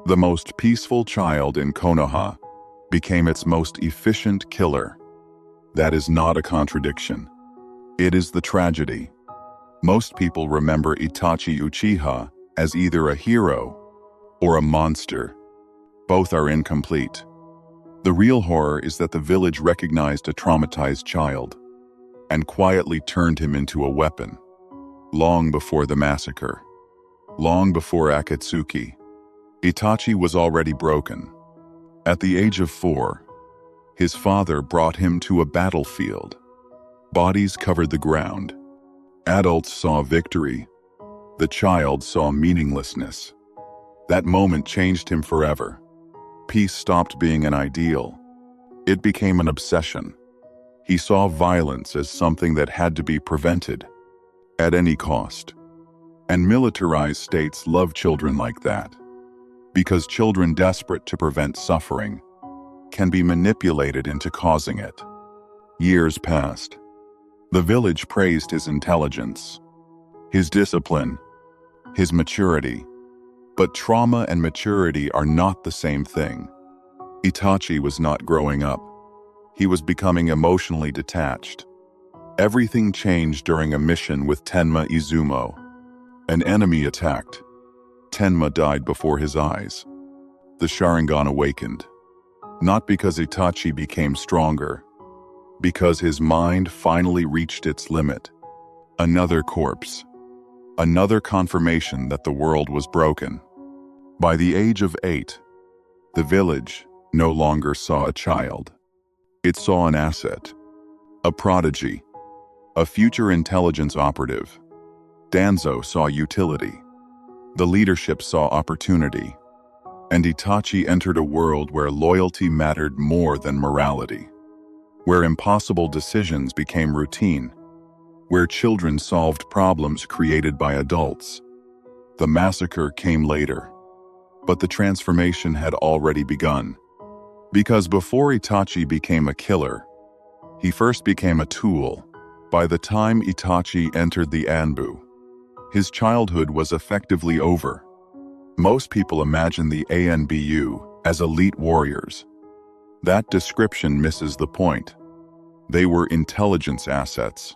The most peaceful child in Konoha became its most efficient killer. That is not a contradiction. It is the tragedy. Most people remember Itachi Uchiha as either a hero or a monster. Both are incomplete. The real horror is that the village recognized a traumatized child and quietly turned him into a weapon. Long before the massacre, long before Akatsuki, Itachi was already broken. At the age of 4, his father brought him to a battlefield. Bodies covered the ground. Adults saw victory. The child saw meaninglessness. That moment changed him forever. Peace stopped being an ideal. It became an obsession. He saw violence as something that had to be prevented at any cost. And militarized states love children like that, because children desperate to prevent suffering can be manipulated into causing it. Years passed. The village praised his intelligence, his discipline, his maturity. But trauma and maturity are not the same thing. Itachi was not growing up. He was becoming emotionally detached. Everything changed during a mission with Tenma Izumo. An enemy attacked. Tenma died before his eyes. The Sharingan awakened. Not because Itachi became stronger, because his mind finally reached its limit. Another corpse. Another confirmation that the world was broken. By the age of 8, the village no longer saw a child. It saw an asset, a prodigy, a future intelligence operative. Danzo saw utility. The leadership saw opportunity. And Itachi entered a world where loyalty mattered more than morality, where impossible decisions became routine, where children solved problems created by adults. The massacre came later, but the transformation had already begun. Because before Itachi became a killer, he first became a tool. By the time Itachi entered the ANBU, his childhood was effectively over. Most people imagine the ANBU as elite warriors. That description misses the point. They were intelligence assets,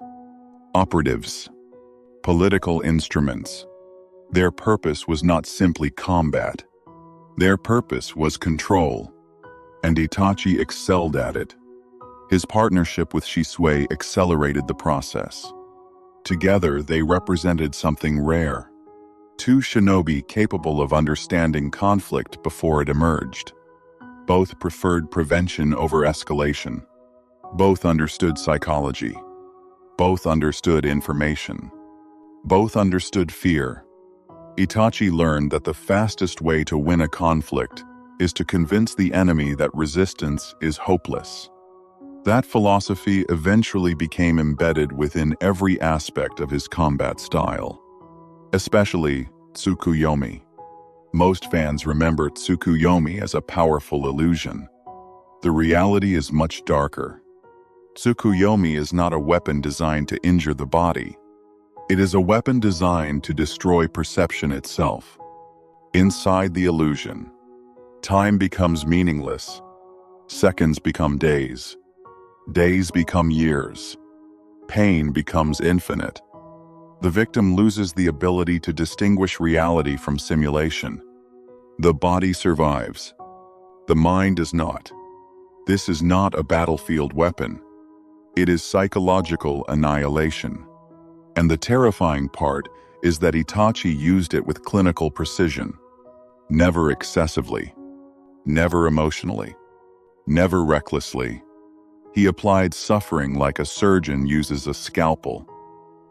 operatives, political instruments. Their purpose was not simply combat. Their purpose was control, and Itachi excelled at it. His partnership with Shisui accelerated the process. Together, they represented something rare. Two shinobi capable of understanding conflict before it emerged. Both preferred prevention over escalation. Both understood psychology. Both understood information. Both understood fear. Itachi learned that the fastest way to win a conflict is to convince the enemy that resistance is hopeless. That philosophy eventually became embedded within every aspect of his combat style, especially Tsukuyomi. Most fans remember Tsukuyomi as a powerful illusion. The reality is much darker. Tsukuyomi is not a weapon designed to injure the body. It is a weapon designed to destroy perception itself. Inside the illusion, time becomes meaningless. Seconds become days. Days become years. Pain becomes infinite. The victim loses the ability to distinguish reality from simulation. The body survives. The mind does not. This is not a battlefield weapon. It is psychological annihilation. And the terrifying part is that Itachi used it with clinical precision. Never excessively. Never emotionally. Never recklessly. He applied suffering like a surgeon uses a scalpel.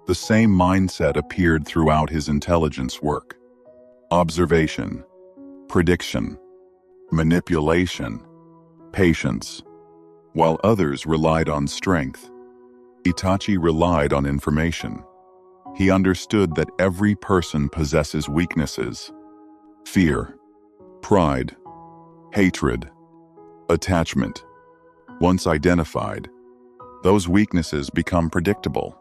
The same mindset appeared throughout his intelligence work. Observation, prediction, manipulation, patience. While others relied on strength, Itachi relied on information. He understood that every person possesses weaknesses: fear, pride, hatred, attachment. Once identified, those weaknesses become predictable,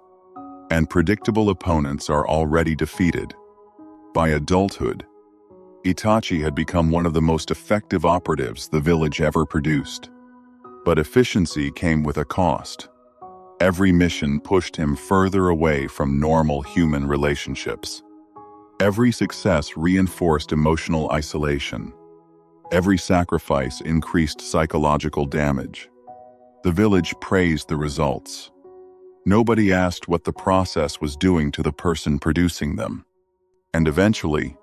and predictable opponents are already defeated. By adulthood, Itachi had become one of the most effective operatives the village ever produced. But efficiency came with a cost. Every mission pushed him further away from normal human relationships. Every success reinforced emotional isolation. Every sacrifice increased psychological damage. The village praised the results. Nobody asked what the process was doing to the person producing them. And eventually,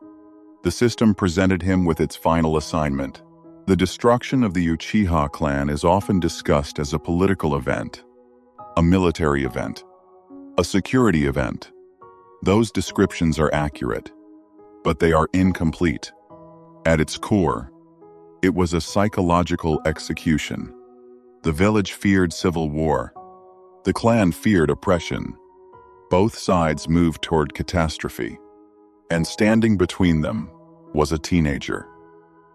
the system presented him with its final assignment. The destruction of the Uchiha clan is often discussed as a political event, a military event, a security event. Those descriptions are accurate, but they are incomplete. At its core, it was a psychological execution. The village feared civil war. The clan feared oppression. Both sides moved toward catastrophe. And standing between them was a teenager.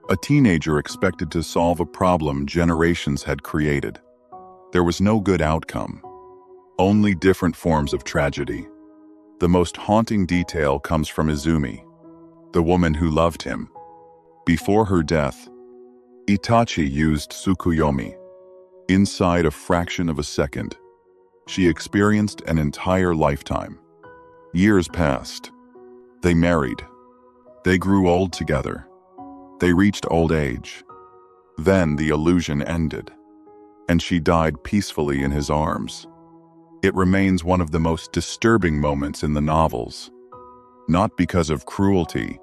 A teenager expected to solve a problem generations had created. There was no good outcome, only different forms of tragedy. The most haunting detail comes from Izumi, the woman who loved him. Before her death, Itachi used Tsukuyomi. Inside a fraction of a second, she experienced an entire lifetime. Years passed. They married. They grew old together. They reached old age. Then the illusion ended, and she died peacefully in his arms. It remains one of the most disturbing moments in the novels. Not because of cruelty,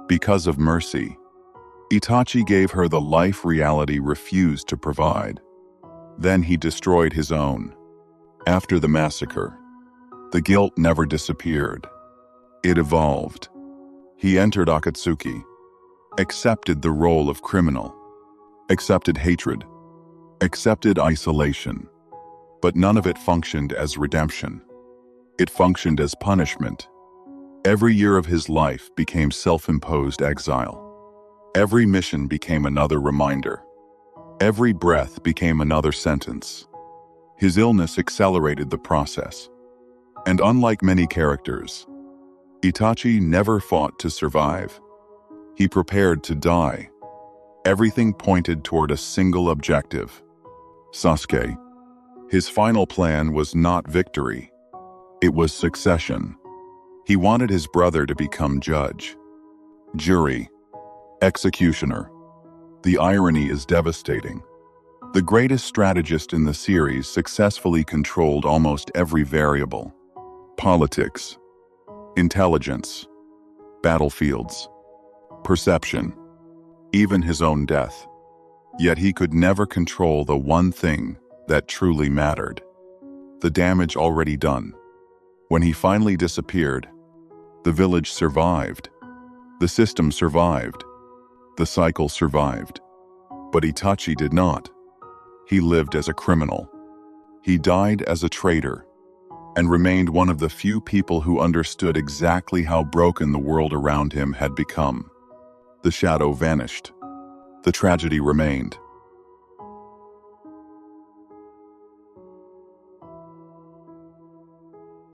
because of mercy. Itachi gave her the life reality refused to provide. Then he destroyed his own. After the massacre, the guilt never disappeared. It evolved. He entered Akatsuki, accepted the role of criminal, accepted hatred, accepted isolation. But none of it functioned as redemption. It functioned as punishment. Every year of his life became self-imposed exile. Every mission became another reminder. Every breath became another sentence. His illness accelerated the process. And unlike many characters, Itachi never fought to survive. He prepared to die. Everything pointed toward a single objective: Sasuke. His final plan was not victory. It was succession. He wanted his brother to become judge, jury, executioner. The irony is devastating. The greatest strategist in the series successfully controlled almost every variable: politics, intelligence, battlefields, perception, even his own death. Yet he could never control the one thing that truly mattered: the damage already done. When he finally disappeared, the village survived. The system survived. The cycle survived. But Itachi did not. He lived as a criminal. He died as a traitor, and remained one of the few people who understood exactly how broken the world around him had become. The shadow vanished. The tragedy remained.